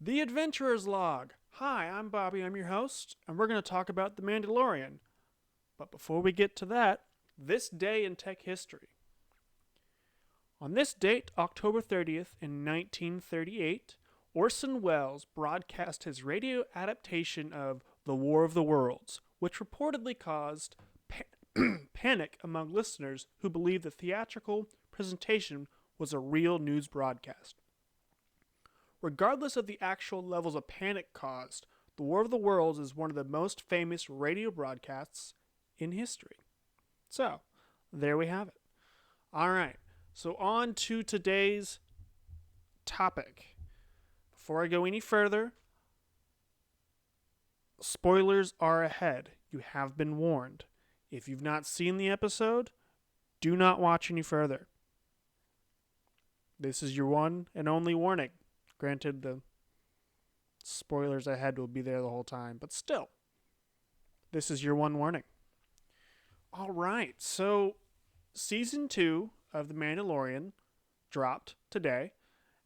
The Adventurer's Log. Hi, I'm Bobby, I'm your host, and we're going to talk about The Mandalorian. But before we get to that, this day in tech history. On this date, October 30th, in 1938, Orson Welles broadcast his radio adaptation of The War of the Worlds, which reportedly caused panic among listeners who believed the theatrical presentation was a real news broadcast. Regardless of the actual levels of panic caused, The War of the Worlds is one of the most famous radio broadcasts in history. So, there we have it. All right, so on to today's topic. Before I go any further, spoilers are ahead. You have been warned. If you've not seen the episode, do not watch any further. This is your one and only warning. Granted, the spoilers ahead will be there the whole time, but still, this is your one warning. All right, so season 2 of The Mandalorian dropped today,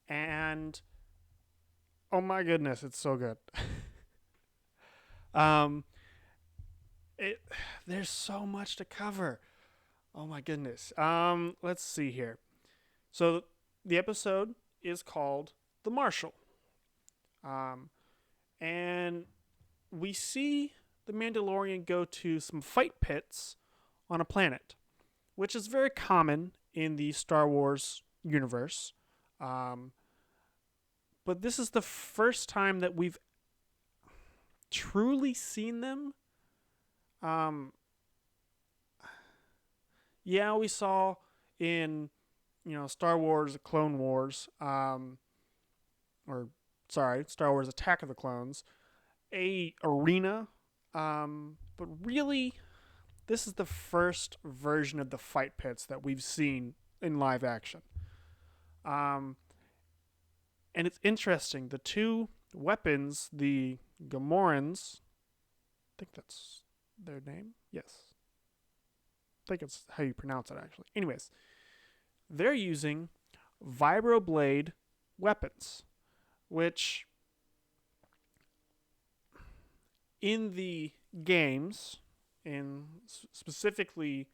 and oh my goodness, it's so good. um, there's so much to cover. Oh my goodness. Let's see here. So the episode is called The Marshal. And we see the Mandalorian go to some fight pits on a planet, which is very common in the Star Wars universe. But this is the first time that we've truly seen them. Yeah, we saw in, Star Wars: The Clone Wars, Star Wars: Attack of the Clones, a arena, but really, this is the first version of the fight pits that we've seen in live action. And it's interesting. The two weapons, the Gamorreans, I think that's their name. Yes. I think it's how you pronounce it, actually. Anyways, they're using vibroblade weapons, which in the games, in specifically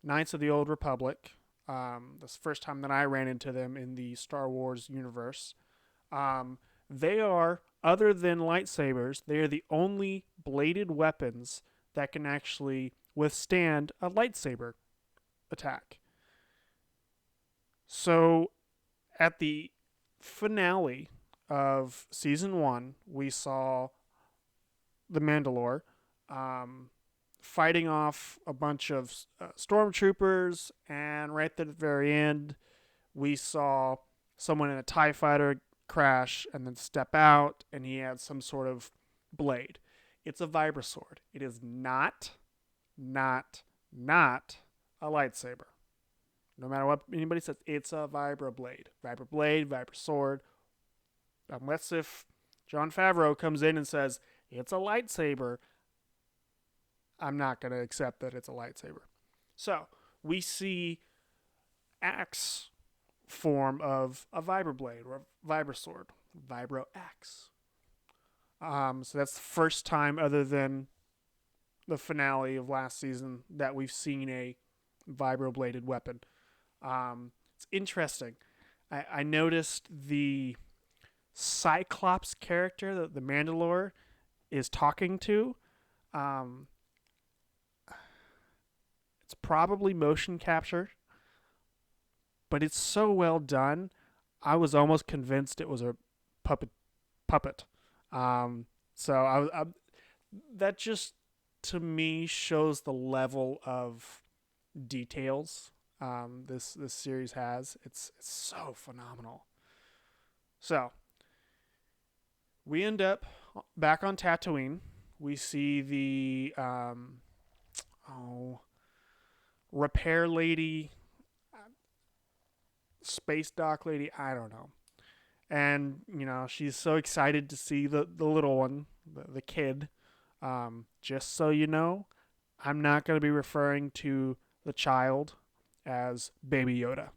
Knights of the Old Republic, that's the first time that I ran into them in the Star Wars universe. They are, other than lightsabers, they are the only bladed weapons that can actually withstand a lightsaber attack. So, at the finale of season 1, we saw the Mandalore fighting off a bunch of stormtroopers, and right at the very end, we saw someone in a TIE fighter crash and then step out, and he had some sort of blade. It's a vibrosword. It is not a lightsaber. No matter what anybody says, it's a vibroblade. Vibroblade, vibrosword. Unless if Jon Favreau comes in and says, it's a lightsaber, I'm not going to accept that it's a lightsaber. So, we see axe form of a vibroblade or a vibrosword. Vibro axe. So that's the first time, other than the finale of last season, that we've seen a vibrobladed weapon. It's interesting. I noticed the Cyclops character that the Mandalore is talking to. It's probably motion capture, but it's so well done. I was almost convinced it was a puppet. So that just, to me, shows the level of details this series has. It's so phenomenal. So we end up back on Tatooine. We see the repair lady, space dock lady, I don't know. And, she's so excited to see the little one, the kid. Just so you know, I'm not going to be referring to the child as Baby Yoda.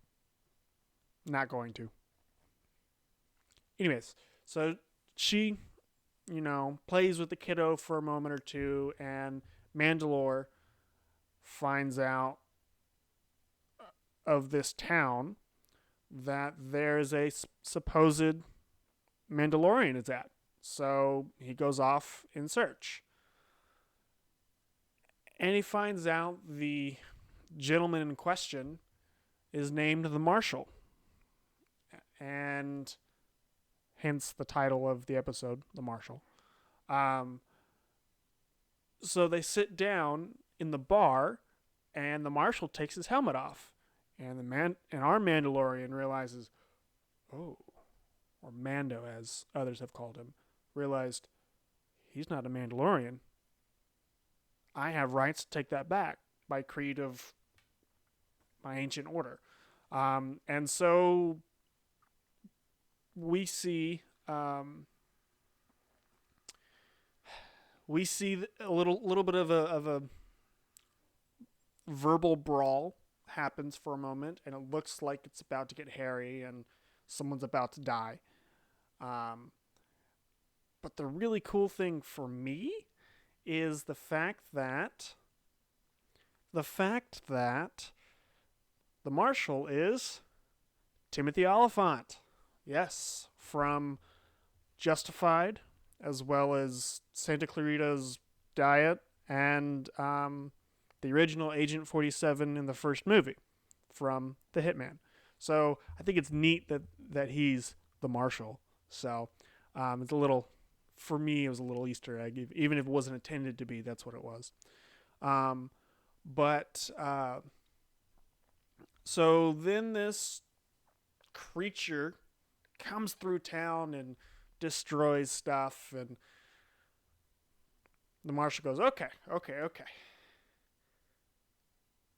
Not going to. Anyways, so she, plays with the kiddo for a moment or two, and Mandalore finds out of this town that there's a supposed Mandalorian is at. So he goes off in search. And he finds out the gentleman in question is named the Marshal. And hence the title of the episode, The Marshal. So they sit down in the bar, and the Marshal takes his helmet off. And our Mandalorian realizes, oh, or Mando as others have called him, realized he's not a Mandalorian. I have rights to take that back by creed of my ancient order. And so we see a little bit of a verbal brawl happens for a moment, and it looks like it's about to get hairy and someone's about to die. But the really cool thing for me is the fact that the Marshal is Timothy Olyphant. Yes, from Justified, as well as Santa Clarita's Diet, and the original Agent 47 in the first movie from The Hitman. So I think it's neat that he's the Marshal. So it's a little, for me, it was a little Easter egg. Even if it wasn't intended to be, that's what it was. So then this creature comes through town and destroys stuff, and the Marshal goes, okay.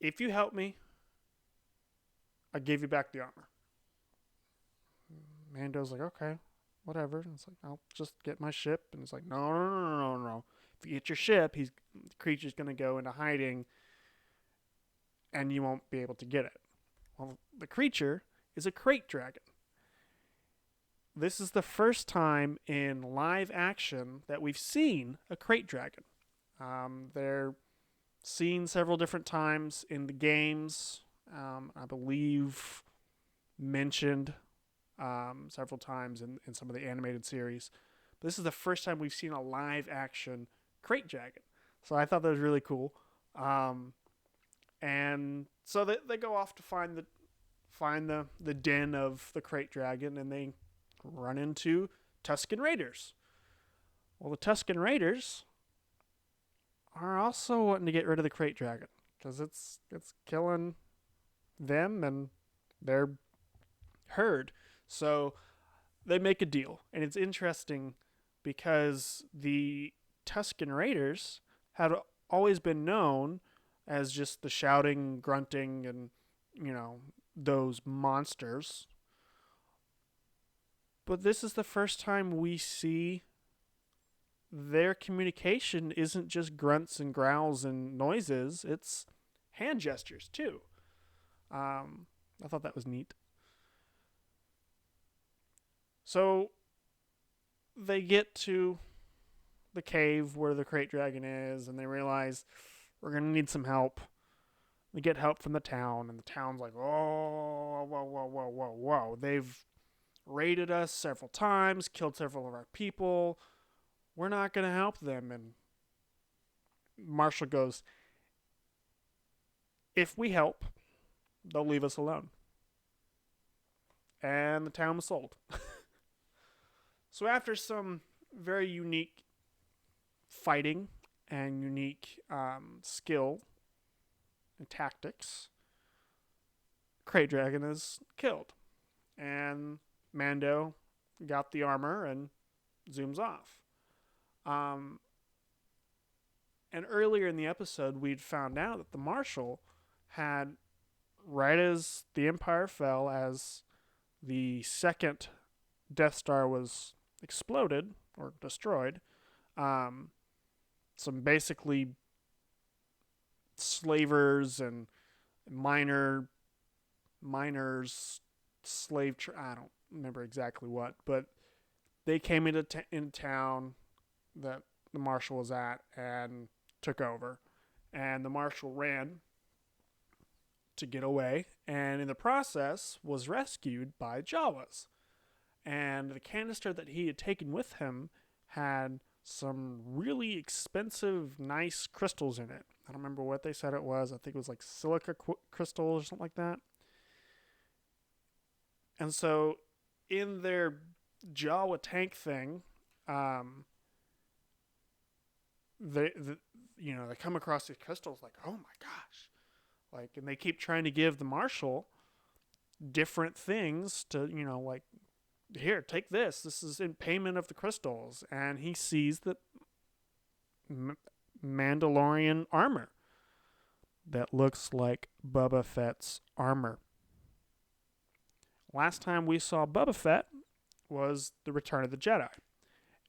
If you help me, I give you back the armor. Mando's like, okay, whatever. And it's like, I'll just get my ship. And it's like, no. If you get your ship, the creature's going to go into hiding, and you won't be able to get it. Well, the creature is a crate dragon. This is the first time in live action that we've seen a crate dragon. They're seen several different times in the games. I believe mentioned several times in some of the animated series. But this is the first time we've seen a live action crate dragon. So I thought that was really cool. And so they go off to find the den of the crate dragon, and they run into Tusken Raiders. Well, the Tusken Raiders are also wanting to get rid of the crate dragon because it's killing them and their herd. So they make a deal, and it's interesting because the Tusken Raiders had always been known as just the shouting, grunting, and those monsters. But this is the first time we see their communication isn't just grunts and growls and noises. It's hand gestures, too. I thought that was neat. So they get to the cave where the crate dragon is, and they realize we're going to need some help. They get help from the town, and the town's like, oh, whoa. They've raided us several times, killed several of our people. We're not going to help them. And Marshall goes, if we help, they'll leave us alone. And the town was sold. So after some very unique fighting and unique skill and tactics, Crate Dragon is killed. And Mando got the armor and zooms off. And earlier in the episode, we'd found out that the Marshal had, right as the Empire fell, as the second Death Star was exploded or destroyed, some basically slavers and miners, I don't remember exactly what, but they came into town that the marshal was at and took over. And the marshal ran to get away, and in the process was rescued by Jawas. And the canister that he had taken with him had some really expensive, nice crystals in it. I don't remember what they said it was. I think it was like silica crystals or something like that. And so, in their Jawa tank thing, they, they come across these crystals like, oh my gosh, like, and they keep trying to give the marshal different things to, like, here, take this. This is in payment of the crystals. And he sees the Mandalorian armor that looks like Boba Fett's armor. Last time we saw Boba Fett was the Return of the Jedi.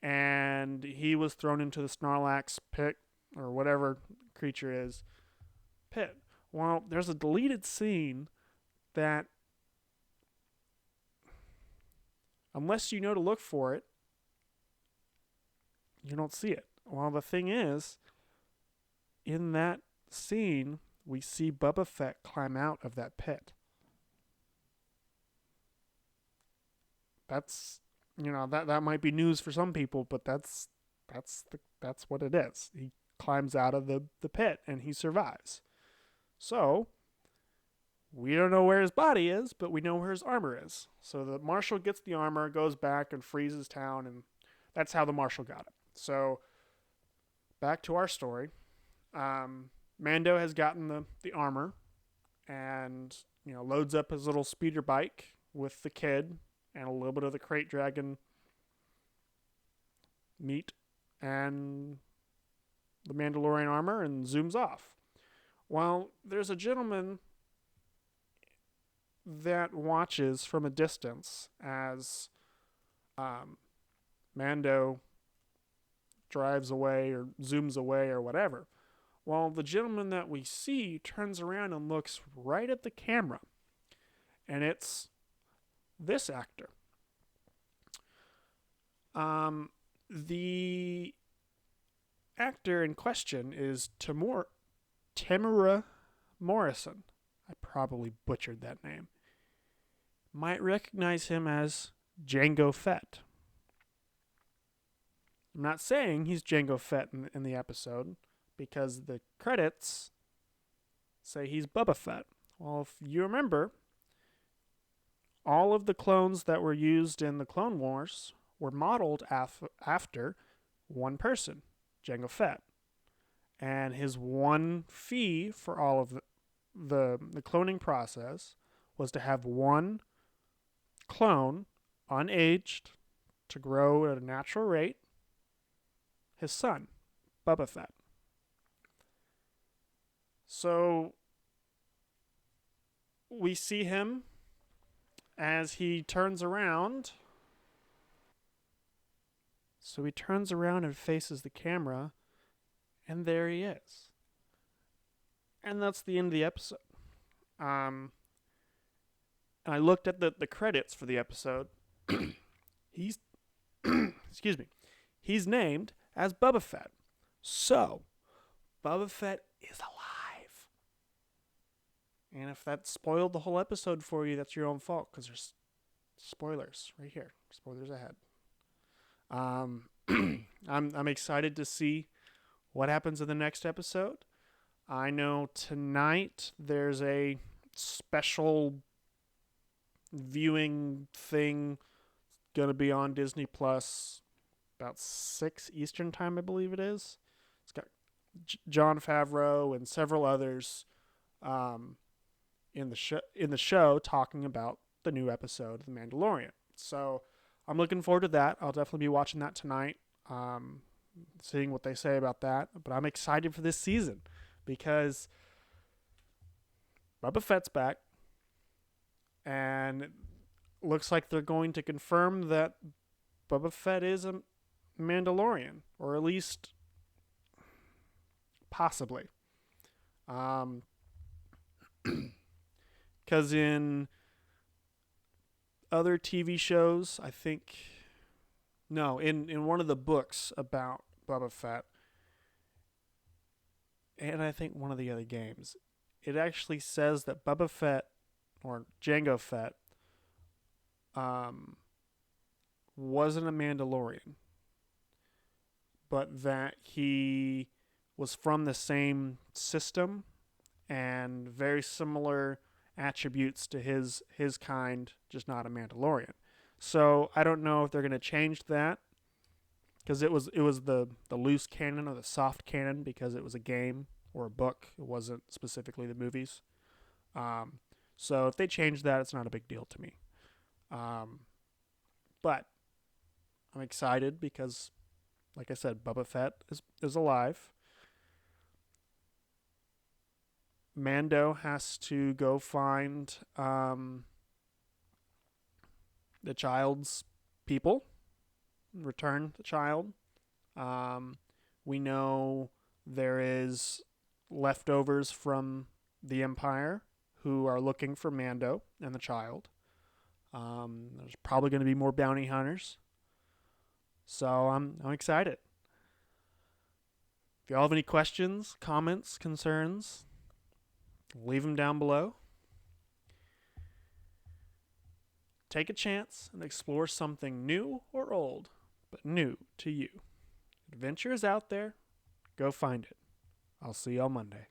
And he was thrown into the Snorlax pit, or whatever creature is, pit. Well, there's a deleted scene that, unless you know to look for it, you don't see it. Well, the thing is, in that scene, we see Boba Fett climb out of that pit. That's, that might be news for some people, but that's what it is. He climbs out of the pit and he survives. So, we don't know where his body is, but we know where his armor is. So the marshal gets the armor, goes back and frees his town, and that's how the marshal got it. So, back to our story. Mando has gotten the armor and, loads up his little speeder bike with the kid and a little bit of the crate dragon meat and the Mandalorian armor and zooms off. Well, there's a gentleman that watches from a distance as Mando drives away or zooms away or whatever. Well, the gentleman that we see turns around and looks right at the camera. And it's this actor. The actor in question is Temuera Morrison. I probably butchered that name. Might recognize him as Jango Fett. I'm not saying he's Jango Fett in the episode, because the credits say he's Boba Fett. Well, if you remember, all of the clones that were used in the Clone Wars were modeled after one person, Jango Fett. And his one fee for all of the cloning process was to have one clone, unaged, to grow at a natural rate, his son, Boba Fett. So we see him as he turns around. So he turns around and faces the camera, and there he is. And that's the end of the episode. And I looked at the credits for the episode. He's excuse me. He's named as Boba Fett. So, Boba Fett is alive. And if that spoiled the whole episode for you, that's your own fault, because there's spoilers right here. Spoilers ahead. I'm excited to see what happens in the next episode. I know tonight there's a special viewing thing going to be on Disney Plus about 6 Eastern time, I believe it is. It's got Jon Favreau and several others in the show talking about the new episode of The Mandalorian. So I'm looking forward to that. I'll definitely be watching that tonight, seeing what they say about that. But I'm excited for this season because Boba Fett's back, and it looks like they're going to confirm that Boba Fett is a Mandalorian, or at least possibly. Because in other TV shows, I think No, in one of the books about Boba Fett, and I think one of the other games, it actually says that Boba Fett or Jango Fett um, wasn't a Mandalorian, but that he was from the same system and very similar attributes to his kind, just not a Mandalorian. So I don't know if they're going to change that because it was the loose canon or the soft canon because it was a game or a book. It wasn't specifically the movies. Um, so if they change that, it's not a big deal to me. Um, but I'm excited because, like I said, Boba Fett is alive. Mando has to go find the child's people, return the child. Um, we know there is leftovers from the Empire who are looking for Mando and the child. There's probably going to be more bounty hunters. So I'm excited. If y'all have any questions, comments, concerns, leave them down below. Take a chance and explore something new or old, but new to you. Adventure is out there. Go find it. I'll see y'all Monday.